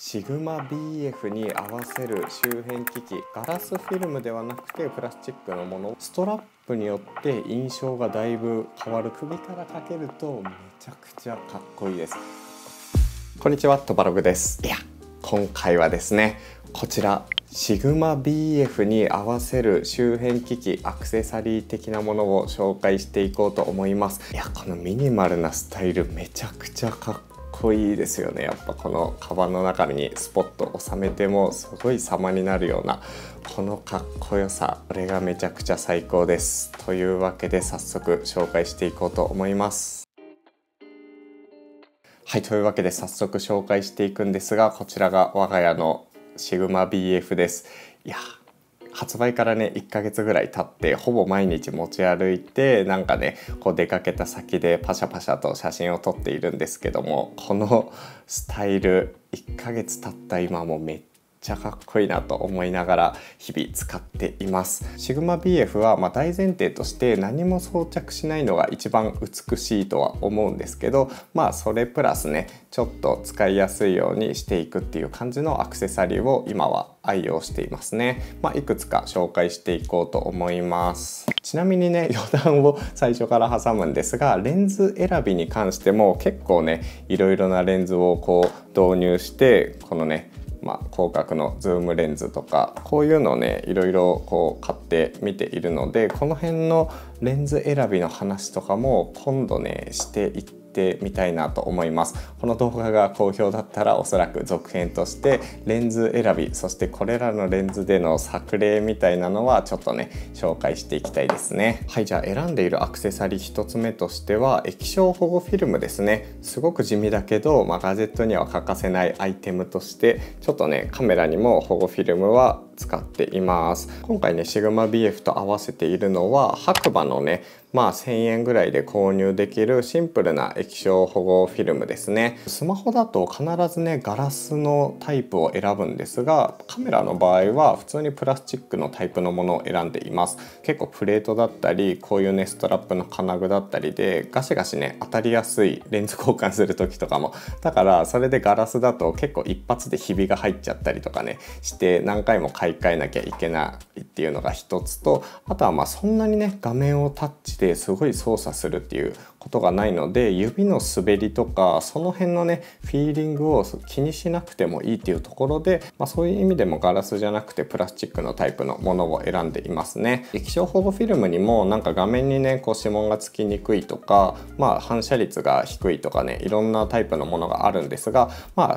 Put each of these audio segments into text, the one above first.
シグマ BF に合わせる周辺機器、ガラスフィルムではなくてプラスチックのもの、ストラップによって印象がだいぶ変わる。首からかけるとめちゃくちゃかっこいいです。こんにちは、トバログです。今回はですね、こちらシグマ BF に合わせる周辺機器、アクセサリー的なものを紹介していこうと思います。このミニマルなスタイルめちゃくちゃかっこいいですよね。やっぱこのカバンの中にスポット収めてもすごい様になるようなこのかっこよさ、これがめちゃくちゃ最高です。というわけで早速紹介していこうと思います。というわけで早速紹介していくんですが、こちらが我が家のシグマ BF です。発売からね1ヶ月ぐらい経ってほぼ毎日持ち歩いて、こう出かけた先でパシャパシャと写真を撮っているんですけども、このスタイル1ヶ月経った今もめっちゃかっこいいなと思いながら日々使っています。シグマ BF は大前提として何も装着しないのが一番美しいとは思うんですけど、それプラスねちょっと使いやすいようにしていくっていう感じのアクセサリーを今は愛用していますね。いくつか紹介していこうと思います。ちなみにね、余談を最初から挟むんですが、レンズ選びに関しても結構ねいろいろなレンズをこう導入して、このね広角のズームレンズとかこういうのをねいろいろこう買ってみているので、この辺のレンズ選びの話とかも今度ねしていってみたいなと思います。この動画が好評だったらおそらく続編としてレンズ選び、そしてこれらのレンズでの作例みたいなのはちょっとね紹介していきたいですね。じゃあ選んでいるアクセサリー1つ目としては液晶保護フィルムですね。すごく地味だけど、ガジェットには欠かせないアイテムとしてちょっとねカメラにも保護フィルムは使っています。今回ねシグマ BF と合わせているのは白馬のね1000円ぐらいで購入できるシンプルな液晶保護フィルムですね。スマホだと必ずねガラスのタイプを選ぶんですが、カメラの場合は普通にプラスチックのタイプのものを選んでいます。結構プレートだったりこういうねストラップの金具だったりでガシガシね当たりやすい、レンズ交換する時とかも。だからそれでガラスだと結構一発でひびが入っちゃったりとかねして何回も買い替えなきゃいけないっていうのが一つと、あとはそんなにね画面をタッチですごい操作するっていうことがないので、指の滑りとかその辺のねフィーリングを気にしなくてもいいっていうところで、そういう意味でもガラスじゃなくてプラスチックのタイプのものを選んでいますね。液晶保護フィルムにも画面にねこう指紋がつきにくいとか、反射率が低いとかねいろんなタイプのものがあるんですが、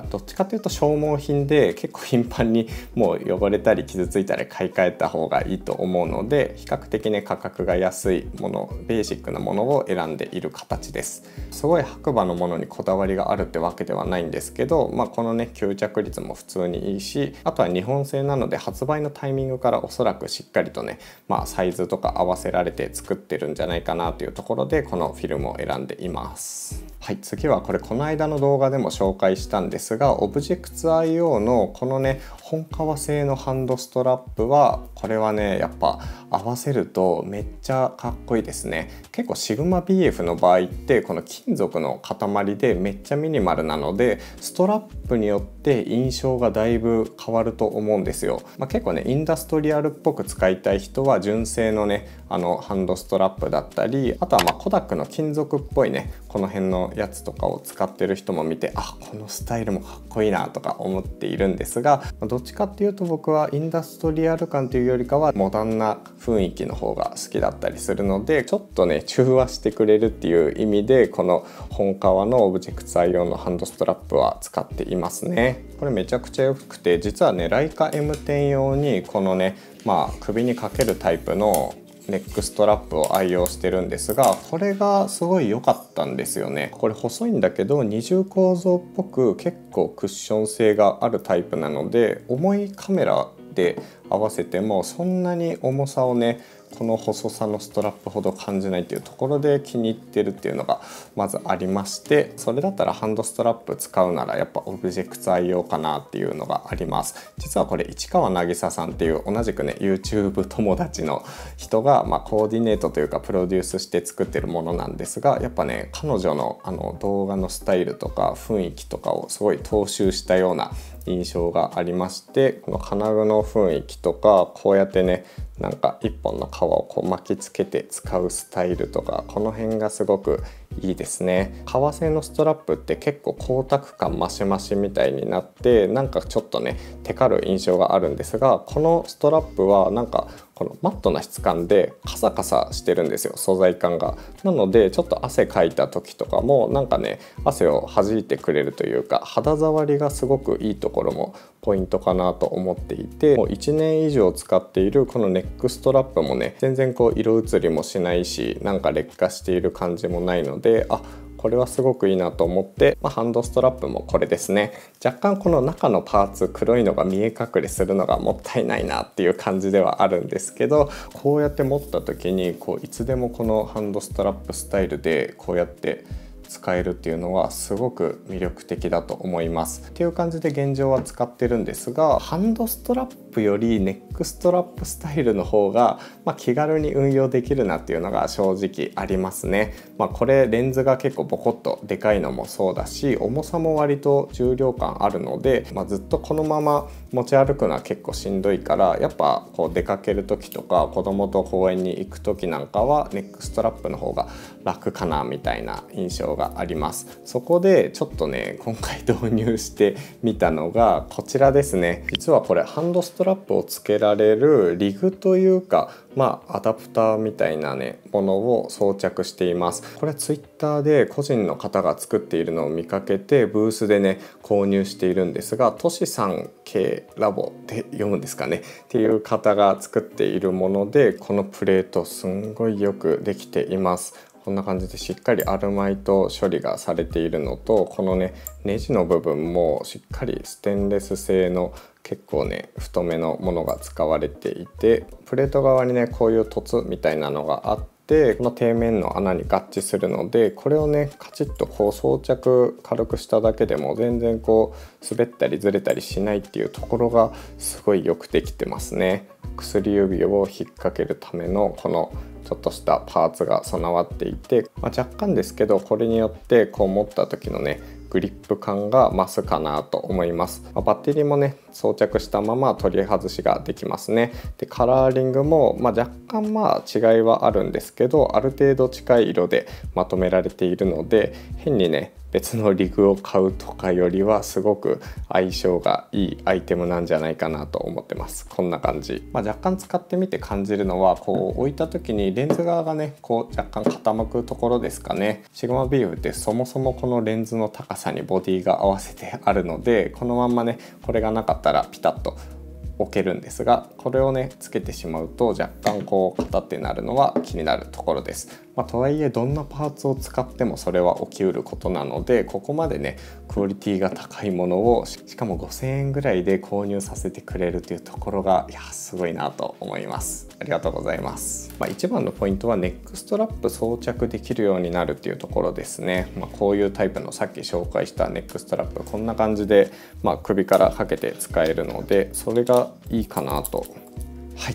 どっちかというと消耗品で結構頻繁にもう汚れたり傷ついたり買い替えた方がいいと思うので、比較的ね価格が安いもの、ベーシックなものを選んでいる形です。すごい白馬のものにこだわりがあるってわけではないんですけど、このね吸着率も普通にいいし、あとは日本製なので発売のタイミングからおそらくしっかりとねサイズとか合わせられて作ってるんじゃないかなというところでこのフィルムを選んでいます。次はこれこの間の動画でも紹介したんですが、オブジェクツ IO のこのね本革製のハンドストラップは、これはねやっぱ合わせるとめっちゃかっこいいですね。結構シグマ BF の場合ってこの金属の塊でめっちゃミニマルなので、ストラップによって印象がだいぶ変わると思うんですよ。結構ねインダストリアルっぽく使いたい人は純正のねハンドストラップだったり、あとはコダックの金属っぽいねこの辺のやつとかを使ってる人も見て、このスタイルもかっこいいなとか思っているんですが、どっちかっていうと僕はインダストリアル感というよりかはモダンな雰囲気の方が好きだったりするので、ちょっとね中和してくれるっていう意味でこの本革のオブジェクツ IO のハンドストラップは使っていますね。これめちゃくちゃ良くて、実はねライカ M10 用にこのね首にかけるタイプのネックストラップを愛用してるんですが、これがすごい良かったんですよね。これ細いんだけど二重構造っぽく結構クッション性があるタイプなので、重いカメラで合わせてもそんなに重さをねこの細さのストラップほど感じないっていうところで気に入ってるっていうのがまずありまして、それだったらハンドストラップ使うならやっぱオブジェクツ IO かなっていうのがあります。実はこれ市川渚さんっていう同じくね YouTube 友達の人がコーディネートというかプロデュースして作ってるものなんですが、やっぱね彼女の動画のスタイルとか雰囲気とかをすごい踏襲したような印象がありまして、この金具の雰囲気とかこうやってねなんか一本の皮をこう巻きつけて使うスタイルとか、この辺がすごくいいですね。革製のストラップって結構光沢感マシマシみたいになって、なんかちょっとねテカる印象があるんですが、このストラップはなんかこのマットな質感でカサカサしてるんですよ、素材感が。なのでちょっと汗かいた時とかもなんかね汗を弾いてくれるというか、肌触りがすごくいいところもポイントかなと思っていて、もう1年以上使っているこのネックストラップもね全然こう色移りもしないし、なんか劣化している感じもないので、これはすごくいいなと思って、ハンドストラップもこれですね。若干この中のパーツ黒いのが見え隠れするのがもったいないなっていう感じではあるんですけど、こうやって持った時にこういつでもこのハンドストラップスタイルでこうやって使えるっていうのはすごく魅力的だと思いますっていう感じで現状は使ってるんですが、ハンドストラップよりネックストラップスタイルの方が、気軽に運用できるなっていうのが正直ありますね。これレンズが結構ボコッとでかいのもそうだし、重さも割と重量感あるので、ずっとこのまま持ち歩くのは結構しんどいから、やっぱこう出かける時とか子供と公園に行く時なんかはネックストラップの方が楽かなみたいな印象があります。そこでちょっとね今回導入してみたのがこちらですね。実はこれハンドストラップをつけられるリグというか、アダプターみたいなねものを装着しています。これツイッターで個人の方が作っているのを見かけてブースでね購入しているんですが、としさん系ラボって読むんですかねっていう方が作っているもので、このプレートすんごいよくできています。こんな感じでしっかりアルマイト処理がされているのと、このねネジの部分もしっかりステンレス製の結構ね太めのものが使われていて、プレート側にねこういう凸みたいなのがあって、この底面の穴に合致するので、これをねカチッとこう装着軽くしただけでも全然こう滑ったりずれたりしないっていうところがすごいよくできてますね。薬指を引っ掛けるためのこのちょっとしたパーツが備わっていて、若干ですけどこれによってこう持った時のねグリップ感が増すかなと思います。バッテリーもね装着したまま取り外しができますね。でカラーリングも、若干違いはあるんですけど、ある程度近い色でまとめられているので、変にね別のリグを買うとかよりはすごく相性がいいアイテムなんじゃないかなと思ってます。こんな感じ、若干使ってみて感じるのは、こう置いた時にレンズ側がねこう若干傾くところですかね。シグマビーフってそもそもこのレンズの高さにボディが合わせてあるので、このまんまねこれがなかったらピタッと置けるんですが、これをねつけてしまうと若干こう肩ってなるのは気になるところです。とはいえどんなパーツを使ってもそれは起きうることなので、ここまでねクオリティが高いものをしかも5000円ぐらいで購入させてくれるというところがすごいなと思います。ありがとうございます。一番のポイントはネックストラップ装着できるようになるっていうところですね。こういうタイプのさっき紹介したネックストラップ、こんな感じで、首からかけて使えるのでそれがいいかなと。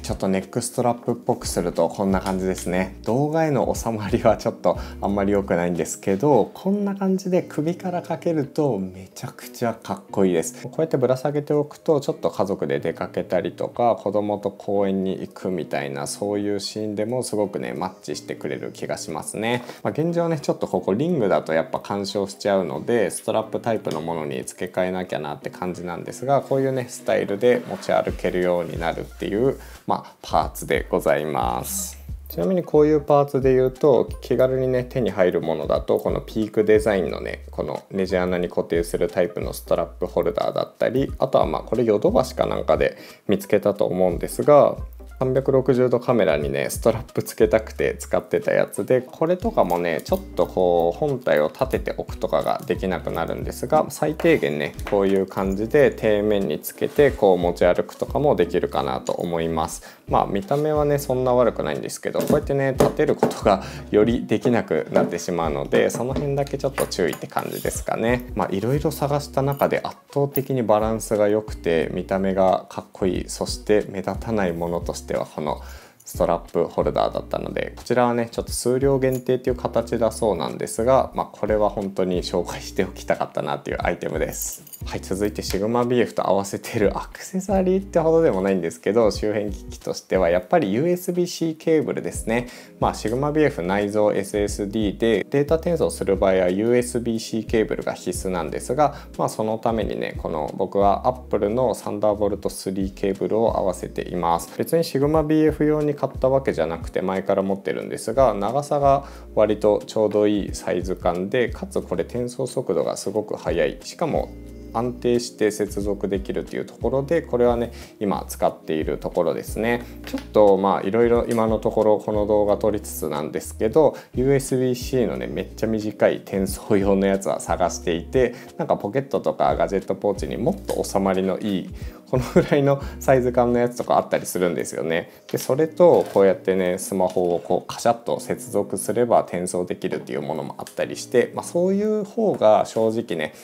ちょっとネックストラップっぽくするとこんな感じですね。動画への収まりはちょっとあんまり良くないんですけど、こんな感じで首からかけるとめちゃくちゃかっこいいです。こうやってぶら下げておくと、ちょっと家族で出かけたりとか子供と公園に行くみたいな、そういうシーンでもすごくねマッチしてくれる気がしますね。現状ねちょっとここリングだとやっぱ干渉しちゃうので、ストラップタイプのものに付け替えなきゃなって感じなんですが、こういうねスタイルで持ち歩けるようになるっていうパーツでございます。ちなみにこういうパーツで言うと気軽にね手に入るものだと、このピークデザインのねこのネジ穴に固定するタイプのストラップホルダーだったり、あとはこれヨドバシかなんかで見つけたと思うんですが、360度カメラにねストラップつけたくて使ってたやつで、これとかもねちょっとこう本体を立てておくとかができなくなるんですが、最低限ねこういう感じで底面につけてこう持ち歩くとかもできるかなと思います。見た目はねそんな悪くないんですけど、こうやってね立てることがよりできなくなってしまうので、その辺だけちょっと注意って感じですかね。いろいろ探した中で圧倒的にバランスが良くて見た目がかっこいい、そして目立たないものとしてはこのストラップホルダーだったので、こちらはねちょっと数量限定っていう形だそうなんですが、これは本当に紹介しておきたかったなっていうアイテムです。はい、続いてシグマ BF と合わせてるアクセサリーってほどでもないんですけど、周辺機器としてはやっぱり USB-C ケーブルですね。シグマ BF 内蔵 SSD でデータ転送する場合は USB-C ケーブルが必須なんですが、そのためにね、この僕は Apple の Thunderbolt 3ケーブルを合わせています。別にシグマ BF 用に買ったわけじゃなくて前から持ってるんですが、長さが割とちょうどいいサイズ感で、かつこれ転送速度がすごく速い、しかも安定して接続できるっていうところで、これはね今使っているところですね。ちょっといろいろ今のところこの動画撮りつつなんですけど、 USB-C のねめっちゃ短い転送用のやつは探していて、なんかポケットとかガジェットポーチにもっと収まりのいいこのぐらいのサイズ感のやつとかあったりするんですよね。でそれとこうやってねスマホをこうカシャッと接続すれば転送できるっていうものもあったりして、そういう方が正直ね、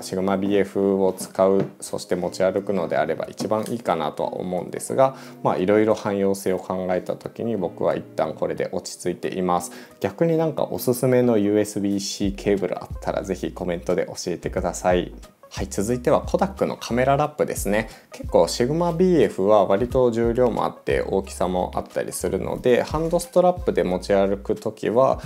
シグマ BF を使う、そして持ち歩くのであれば一番いいかなとは思うんですが、いろいろ汎用性を考えた時に僕は一旦これで落ち着いています。逆になんかおすすめの USB-C ケーブルあったらぜひコメントで教えてください。はい、続いてはコダックのカメララップですね。結構シグマ BF は割と重量もあって大きさもあったりするので、ハンドストラップで持ち歩く時は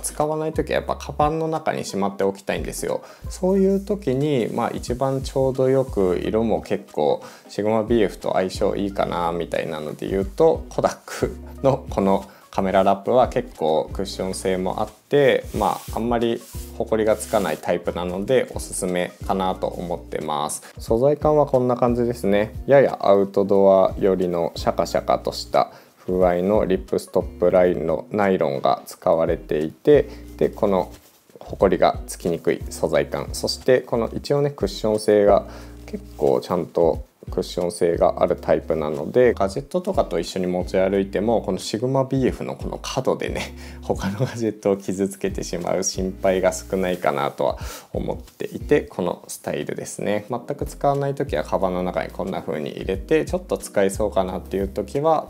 使わない時はやっぱカバンの中にしまっておきたいんですよ。そういう時に一番ちょうどよく、色も結構シグマ BF と相性いいかなみたいなので言うと、コダックのこのカメララップは結構クッション性もあって、あんまりホコリがつかないタイプなのでおすすめかなと思ってます。素材感はこんな感じですね。ややアウトドア寄りのシャカシャカとした風合いのリップストップラインのナイロンが使われていて、でこのホコリがつきにくい素材感、そしてこの一応ねクッション性が結構ちゃんとクッション性があるタイプなので、ガジェットとかと一緒に持ち歩いてもこのシグマ BF のこの角でね他のガジェットを傷つけてしまう心配が少ないかなとは思っていて、このスタイルですね。全く使わない時はカバンの中にこんな風に入れて、ちょっと使いそうかなっていう時は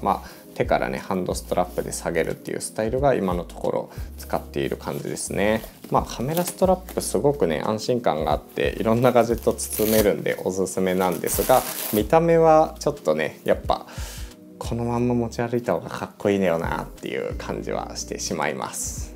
手からねハンドストラップで下げるっていうスタイルが今のところ使っている感じですね。カメラストラップすごくね安心感があっていろんなガジェット包めるんでおすすめなんですが、見た目はちょっとねやっぱこのまんま持ち歩いた方がかっこいいのよなっていう感じはしてしまいます。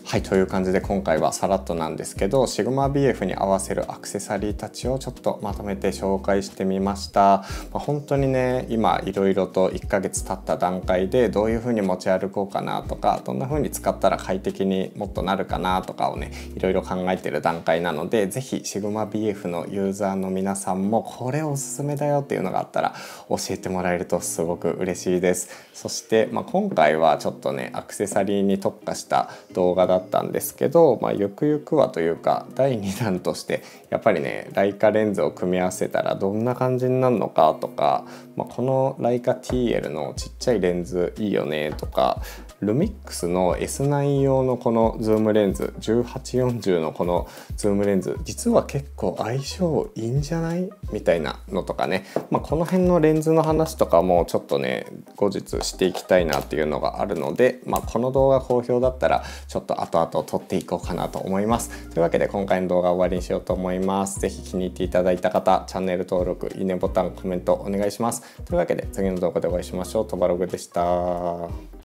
はい、という感じで今回はさらっとなんですけど、シグマ BF に合わせるアクセサリーたちをちょっとまとめて紹介してみました。本当にね今いろいろと1ヶ月経った段階でどういう風に持ち歩こうかなとか、どんな風に使ったら快適にもっとなるかなとかをねいろいろ考えてる段階なので、是非シグマ BF のユーザーの皆さんもこれおすすめだよっていうのがあったら教えてもらえるとすごく嬉しいです。そして、今回はちょっとねアクセサリーに特化した動画だったんですけど、ゆくゆくはというか第2弾としてやっぱりねライカレンズを組み合わせたらどんな感じになるのかとか、このライカ TL のちっちゃいレンズいいよねとか、ルミックスの S9 用のこのズームレンズ1840のこのズームレンズ実は結構相性いいんじゃないみたいなのとかね、この辺のレンズの話とかもちょっとね後日していきたいなっていうのがあるので、この動画好評だったらちょっと後々撮っていこうかなと思います。というわけで今回の動画は終わりにしようと思います。ぜひ気に入っていただいた方チャンネル登録、いいねボタン、コメントお願いします。というわけで次の動画でお会いしましょう。とばログでした。